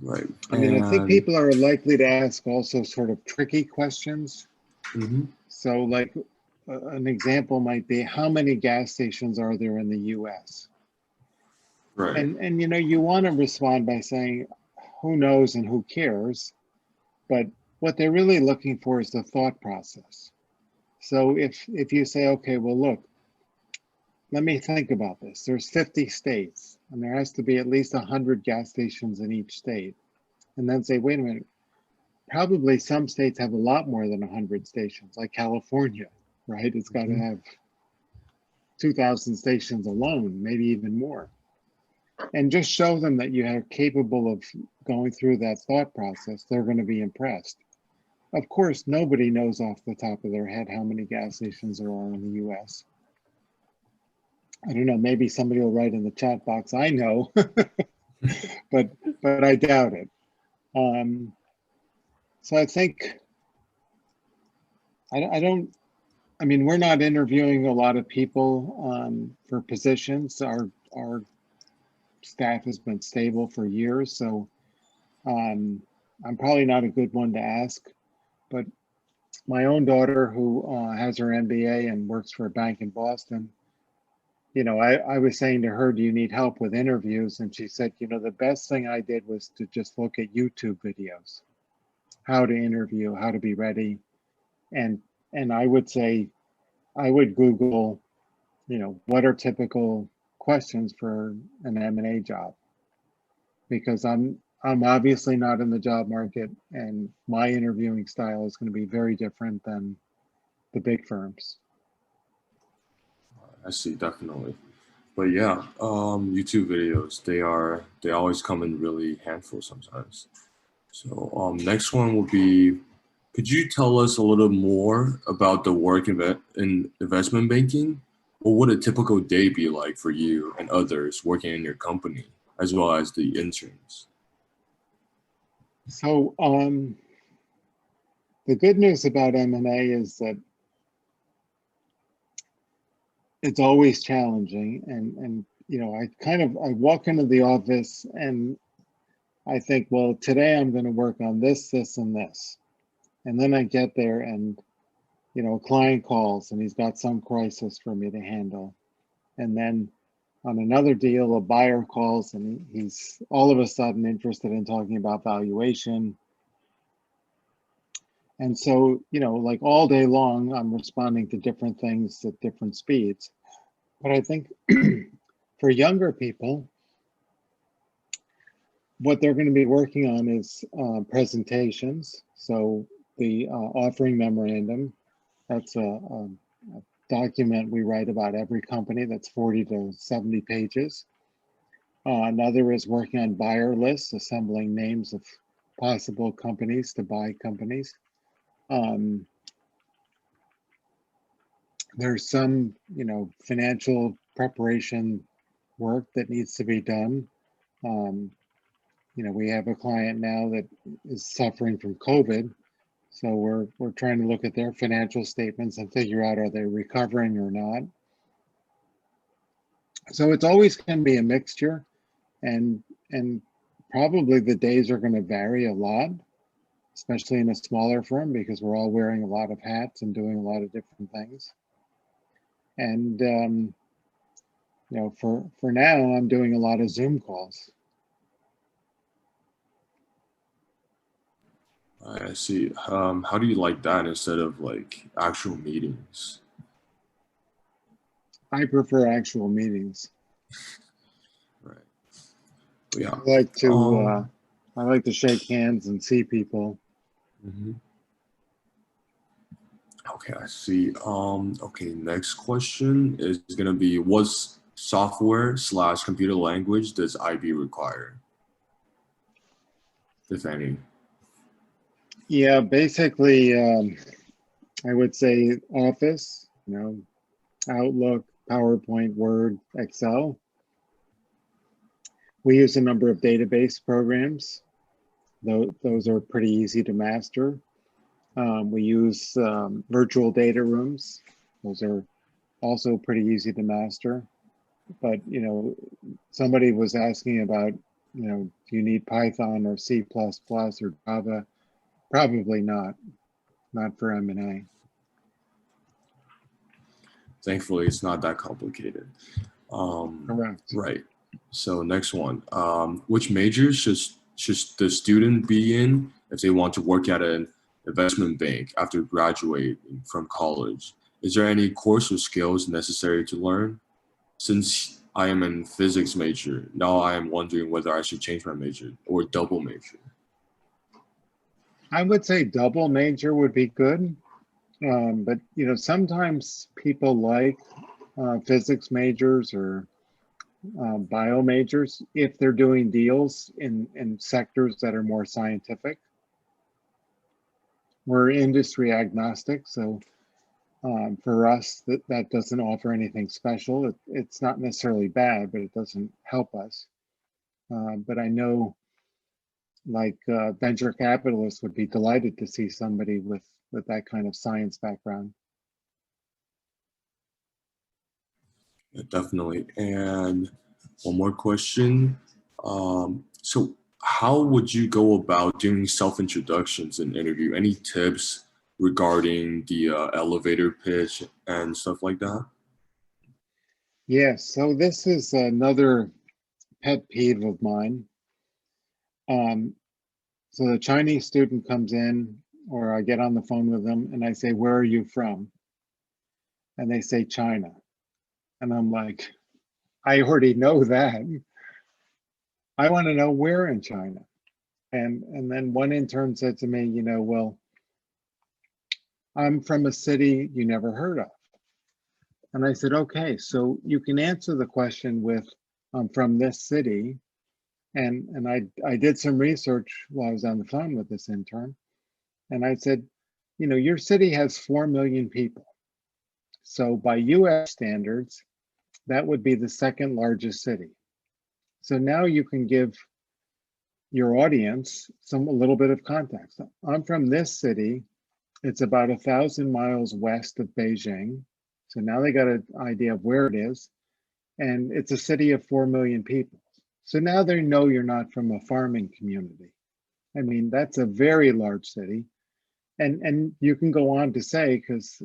right. I mean, I think people are likely to ask also sort of tricky questions. So like an example might be, how many gas stations are there in the US? Right. And you know, you want to respond by saying, who knows and who cares? But what they're really looking for is the thought process. So if you say, okay, well, look, let me think about this. There's 50 states, and there has to be at least 100 gas stations in each state. and then say, wait a minute, probably some states have a lot more than 100 stations, like California, right? It's got to have 2,000 stations alone, maybe even more. And just show them that you are capable of going through that thought process. They're going to be impressed. Of course, nobody knows off the top of their head how many gas stations there are in the US. I don't know, maybe somebody will write in the chat box, I know, but I doubt it. So I think, I mean, we're not interviewing a lot of people for positions. Our staff has been stable for years, so I'm probably not a good one to ask. But my own daughter, who has her MBA and works for a bank in Boston, you know, I was saying to her, do you need help with interviews? And she said, you know, the best thing I did was to just look at YouTube videos, how to interview, how to be ready. And I would say, I would Google, you know, what are typical questions for an M&A job? Because I'm obviously not in the job market, and my interviewing style is going to be very different than the big firms. I see, definitely. But yeah, YouTube videos, they always come in really handful sometimes. So next one will be, could you tell us a little more about the work in investment banking? What would a typical day be like for you and others working in your company, as well as the interns? So the good news about M&A is that it's always challenging, and you know, I walk into the office and I think, well, today I'm going to work on this, this, and this, and then I get there and, you know, a client calls and he's got some crisis for me to handle, and then on another deal, a buyer calls and he's all of a sudden interested in talking about valuation. And so, you know, like all day long, I'm responding to different things at different speeds. But I think for younger people, what they're going to be working on is presentations. So the offering memorandum, that's a document we write about every company that's 40 to 70 pages. Another is working on buyer lists, assembling names of possible companies to buy companies. There's some, you know, financial preparation work that needs to be done. You know, we have a client now that is suffering from COVID. So we're trying to look at their financial statements and figure out, are they recovering or not? So it's always going to be a mixture, and probably the days are going to vary a lot, especially in a smaller firm, because we're all wearing a lot of hats and doing a lot of different things. And you know, for now, I'm doing a lot of Zoom calls. I see. How do you like that instead of like actual meetings? I prefer actual meetings. Right. But yeah. I like to shake hands and see people. Mm-hmm. Okay, I see. Okay, next question is gonna be, what software/computer language does IB require, if any? Yeah, basically, I would say Office, you know, Outlook, PowerPoint, Word, Excel. We use a number of database programs. Those are pretty easy to master. We use virtual data rooms. Those are also pretty easy to master. But, you know, somebody was asking about, you know, do you need Python or C++ or Java? Probably not for M&A. Thankfully, it's not that complicated. Correct. Right. So next one, which majors should the student be in if they want to work at an investment bank after graduating from college? Is there any course or skills necessary to learn? Since I am in physics major, now I am wondering whether I should change my major or double major. I would say double major would be good. But, you know, sometimes people like physics majors or bio majors if they're doing deals in sectors that are more scientific. We're industry agnostic, so for us, that doesn't offer anything special. It's not necessarily bad, but it doesn't help us. But I know, like venture capitalists would be delighted to see somebody with that kind of science background. Yeah, definitely. And one more question. So how would you go about doing self-introductions in interview? Any tips regarding the elevator pitch and stuff like that? Yes, so this is another pet peeve of mine. So the Chinese student comes in, or I get on the phone with them and I say, "Where are you from?" And they say, "China." And I'm like, I already know that. I want to know where in China. And then one intern said to me, you know, "Well, I'm from a city you never heard of." And I said, "Okay, so you can answer the question with, I'm from this city." And I did some research while I was on the phone with this intern. And I said, "You know, your city has 4 million people. So by US standards, that would be the second largest city. So now you can give your audience a little bit of context. I'm from this city. It's about 1,000 miles west of Beijing. So now they got an idea of where it is. And it's a city of 4 million people. So now they know you're not from a farming community. I mean, that's a very large city. And you can go on to say, because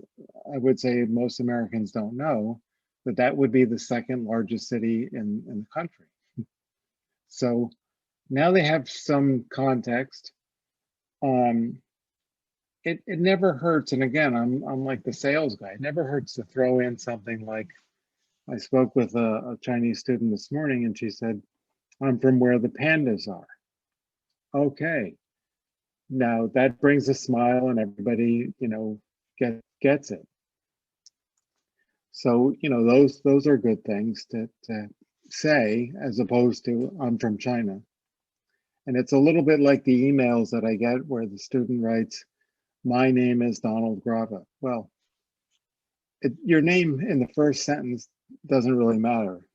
I would say most Americans don't know, that would be the second largest city in the country. So now they have some context. It never hurts, and again, I'm like the sales guy. It never hurts to throw in something like, I spoke with a Chinese student this morning, and she said, "I'm from where the pandas are." Okay, now that brings a smile, and everybody, you know, gets it. So, you know, those are good things to say, as opposed to, "I'm from China." And it's a little bit like the emails that I get where the student writes, "My name is Donald Grava." Well, your name in the first sentence doesn't really matter.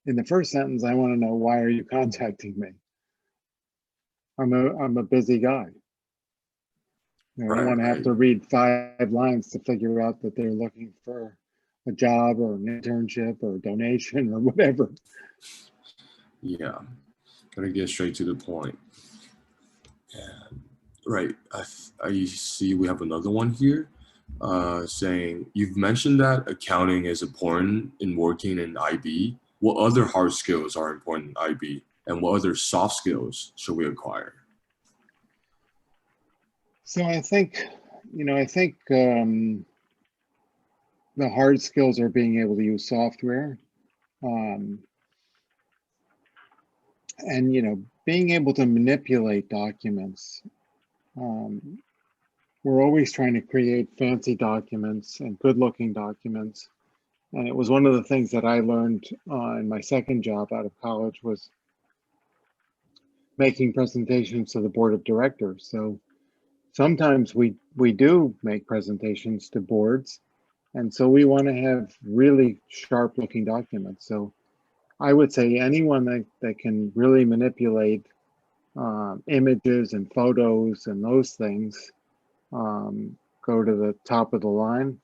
In the first sentence, I want to know, why are you contacting me? I'm a busy guy. You know, I don't want to have to read 5 lines to figure out that they're looking for a job or an internship or a donation or whatever. Yeah, gotta get straight to the point. And, right, I see we have another one here saying, you've mentioned that accounting is important in working in IB. What other hard skills are important in IB, and what other soft skills should we acquire? So I think, you know, the hard skills are being able to use software, and, you know, being able to manipulate documents. We're always trying to create fancy documents and good-looking documents. And it was one of the things that I learned in my second job out of college, was making presentations to the board of directors. So sometimes we do make presentations to boards, and so we want to have really sharp looking documents. So I would say anyone that can really manipulate images and photos and those things go to the top of the line.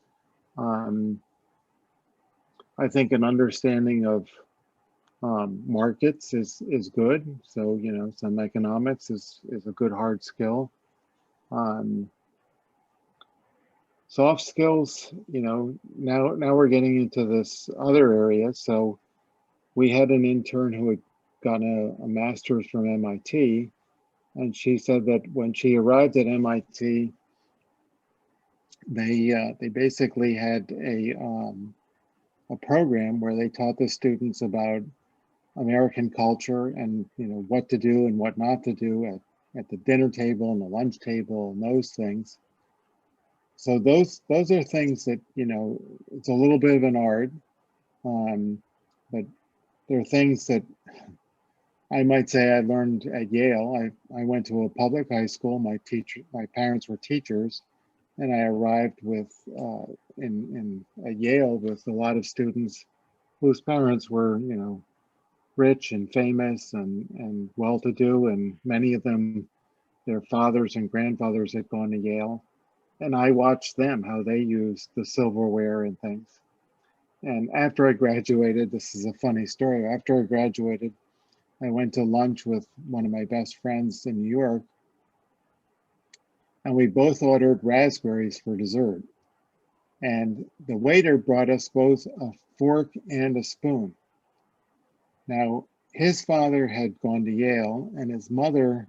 I think an understanding of markets is good. So, you know, some economics is a good hard skill. Soft skills, you know, now we're getting into this other area. So we had an intern who had gotten a master's from MIT, and she said that when she arrived at MIT, they basically had a program where they taught the students about American culture and, you know, what to do and what not to do at the dinner table and the lunch table and those things. So those are things that, you know, it's a little bit of an art, but there are things that I might say I learned at Yale. I went to a public high school. My parents were teachers, and I arrived with at Yale with a lot of students whose parents were, you know, rich and famous and well-to-do, and many of them, their fathers and grandfathers had gone to Yale. And I watched them, how they used the silverware and things. And after I graduated, this is a funny story. After I graduated, I went to lunch with one of my best friends in New York, and we both ordered raspberries for dessert. And the waiter brought us both a fork and a spoon. Now, his father had gone to Yale, and his mother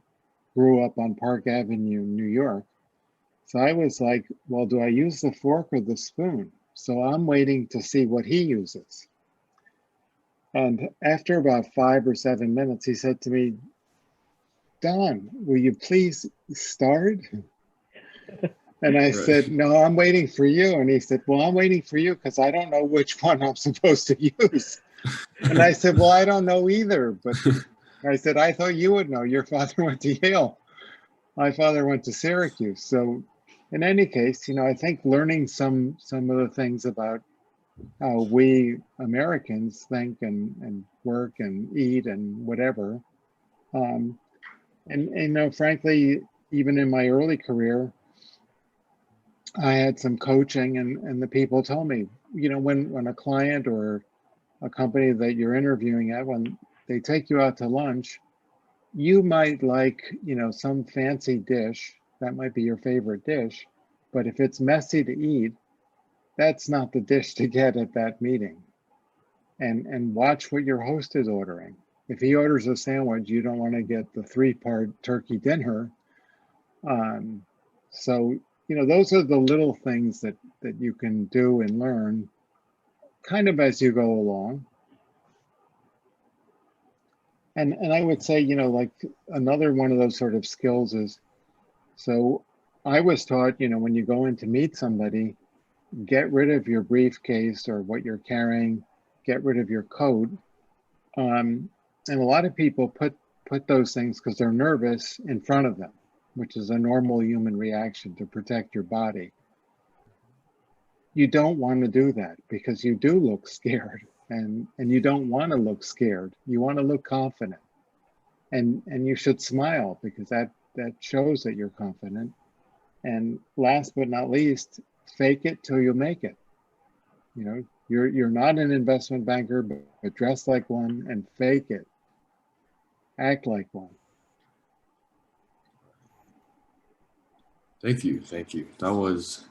grew up on Park Avenue, New York. So I was like, well, do I use the fork or the spoon? So I'm waiting to see what he uses. And after about 5 or 7 minutes, he said to me, Don, will you please start? And I said, no, I'm waiting for you. And he said, well, I'm waiting for you because I don't know which one I'm supposed to use. And I said, well, I don't know either. But I said, I thought you would know. Your father went to Yale. My father went to Syracuse. So in any case, you know, I think learning some of the things about how we Americans think and work and eat and whatever. And you know, frankly, even in my early career, I had some coaching, and the people told me, you know, when a client or a company that you're interviewing at, when they take you out to lunch, you might like, you know, some fancy dish, that might be your favorite dish, but if it's messy to eat, that's not the dish to get at that meeting. And watch what your host is ordering. If he orders a sandwich, you don't want to get the 3-part turkey dinner. So, you know, those are the little things that you can do and learn kind of as you go along. And I would say, you know, like another one of those sort of skills is, so I was taught, you know, when you go in to meet somebody, get rid of your briefcase or what you're carrying, get rid of your coat. And a lot of people put those things because they're nervous in front of them, which is a normal human reaction to protect your body. You don't want to do that because you do look scared. And you don't want to look scared. You want to look confident. And you should smile because that shows that you're confident. And last but not least, fake it till you make it. You know, you're not an investment banker, but dress like one and fake it. Act like one. Thank you. That was,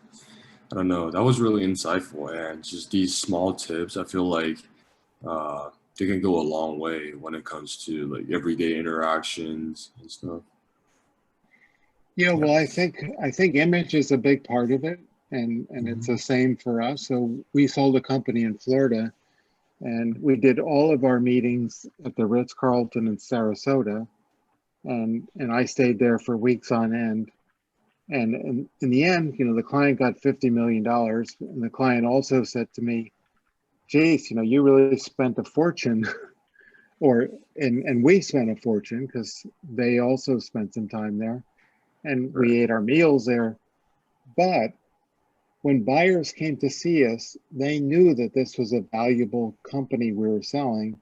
I don't know, that was really insightful, and just these small tips, I feel like they can go a long way when it comes to like everyday interactions and stuff. Yeah, well, I think image is a big part of it, and it's the same for us. So we sold a company in Florida, and we did all of our meetings at the Ritz-Carlton in Sarasota, and I stayed there for weeks on end. And in the end, you know, the client got $50 million, and the client also said to me, geez, you know, you really spent a fortune, and we spent a fortune because they also spent some time there, and we ate our meals there. But when buyers came to see us, they knew that this was a valuable company we were selling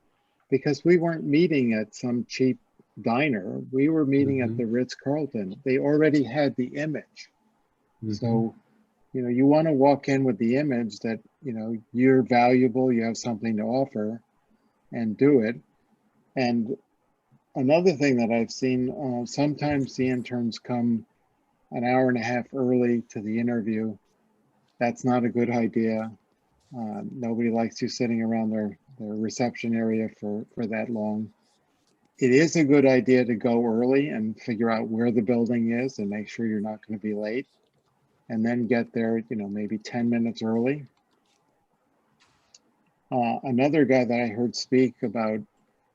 because we weren't meeting at some cheap diner. We were meeting at the Ritz-Carlton. They already had the image. So, you know, you want to walk in with the image that, you know, you're valuable, you have something to offer, and do it. And another thing that I've seen, sometimes the interns come an hour and a half early to the interview. That's not a good idea. Nobody likes you sitting around their reception area for that long. It is a good idea to go early and figure out where the building is and make sure you're not going to be late, and then get there, you know, maybe 10 minutes early. Another guy that I heard speak about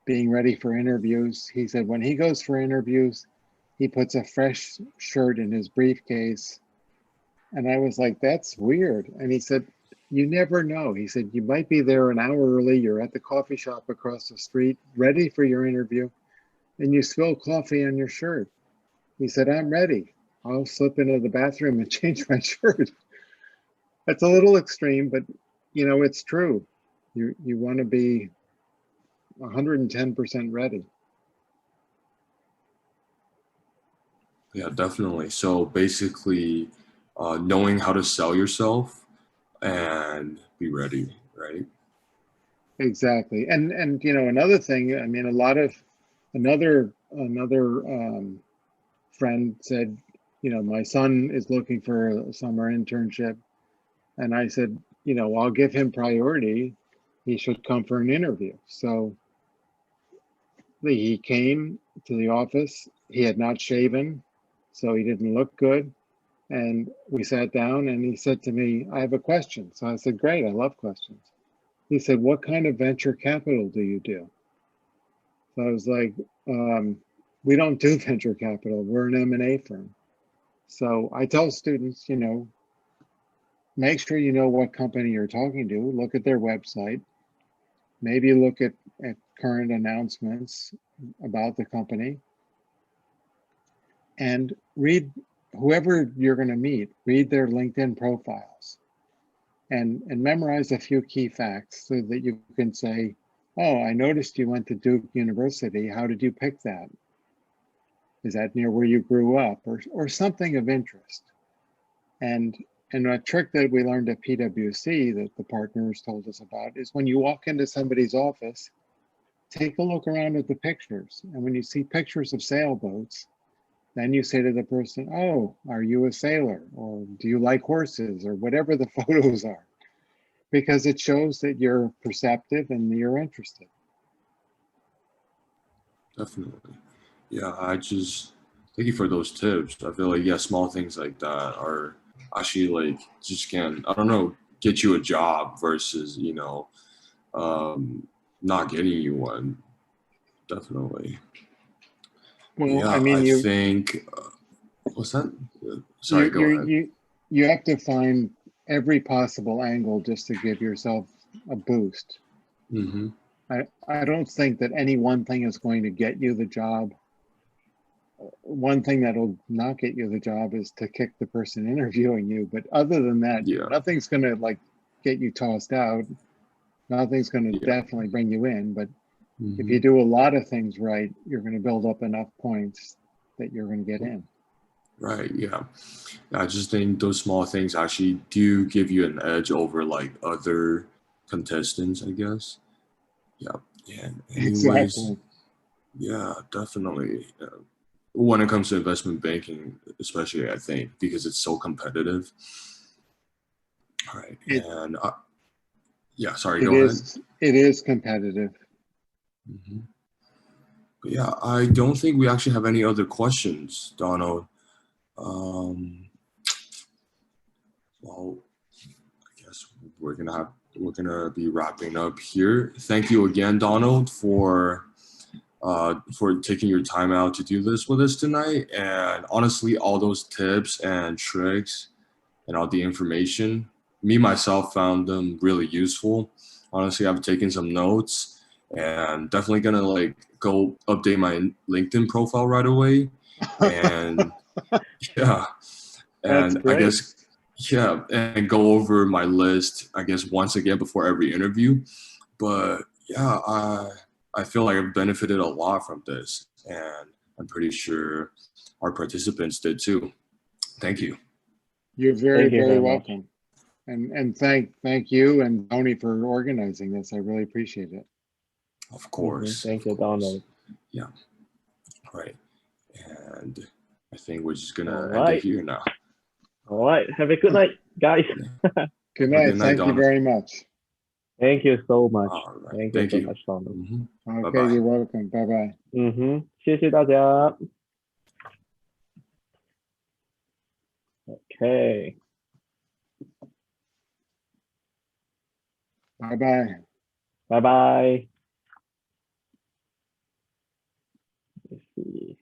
being ready for interviews, he said when he goes for interviews, he puts a fresh shirt in his briefcase. And I was like, that's weird. And he said, you never know. He said, you might be there an hour early. You're at the coffee shop across the street, ready for your interview, and you spill coffee on your shirt. He said, I'm ready. I'll slip into the bathroom and change my shirt. That's a little extreme, but you know, it's true. You want to be 110% ready. Yeah, definitely. So basically, knowing how to sell yourself and be ready, right? Exactly. And you know, another thing, I mean, another friend said, you know, my son is looking for a summer internship. And I said, you know, I'll give him priority. He should come for an interview. So he came to the office. He had not shaven, so he didn't look good. And we sat down and he said to me, I have a question. So I said, great, I love questions. He said, what kind of venture capital do you do? So I was like, we don't do venture capital. We're an M&A firm. So I tell students, you know, make sure you know what company you're talking to. Look at their website. Maybe look at current announcements about the company. And read whoever you're going to meet, read their LinkedIn profiles. And memorize a few key facts so that you can say, oh, I noticed you went to Duke University. How did you pick that? Is that near where you grew up, or something of interest? And a trick that we learned at PwC that the partners told us about is when you walk into somebody's office, take a look around at the pictures. And when you see pictures of sailboats, then you say to the person, oh, are you a sailor? Or do you like horses? Or whatever the photos are. Because it shows that you're perceptive and you're interested. Definitely. Yeah, thank you for those tips. I feel like, yeah, small things like that are actually like just can, I don't know, get you a job versus, you know, not getting you one. Definitely. Well, Yeah, I mean, I think, what's that? Sorry, go ahead. You have to find every possible angle just to give yourself a boost. Mm-hmm. I don't think that any one thing is going to get you the job. One thing that'll not get you the job is to kick the person interviewing you. But other than that, nothing's going to like get you tossed out. Nothing's going to definitely bring you in. But if you do a lot of things right, you're going to build up enough points that you're going to get in. Right. Yeah. I just think those small things actually do give you an edge over like other contestants, I guess. Yeah. And anyways, exactly. Yeah, definitely. When it comes to investment banking, especially, I think, because it's so competitive. All right. And yeah, sorry, go ahead. It is competitive. Mm-hmm. But yeah, I don't think we actually have any other questions, Donald. Well, I guess we're gonna be wrapping up here. Thank you again, Donald, for taking your time out to do this with us tonight. And honestly, all those tips and tricks and all the information, me myself found them really useful. Honestly, I've taken some notes and definitely gonna like go update my LinkedIn profile right away. And yeah, and I guess and go over my list, I guess, once again before every interview. But yeah, I feel like I've benefited a lot from this, and I'm pretty sure our participants did too. Thank you. You're very welcome. And thank you and Tony for organizing this. I really appreciate it. Of course. Thank you, Donald. Yeah. All right. And I think we're just gonna end it here now. All right. Have a good night, guys. Good night. Thank you very much. Thank you so much. All right. Thank you so much, Donald. Mm-hmm. Okay, you're welcome. Bye bye. 谢谢大家。Okay. Bye bye. Bye bye. Let's see.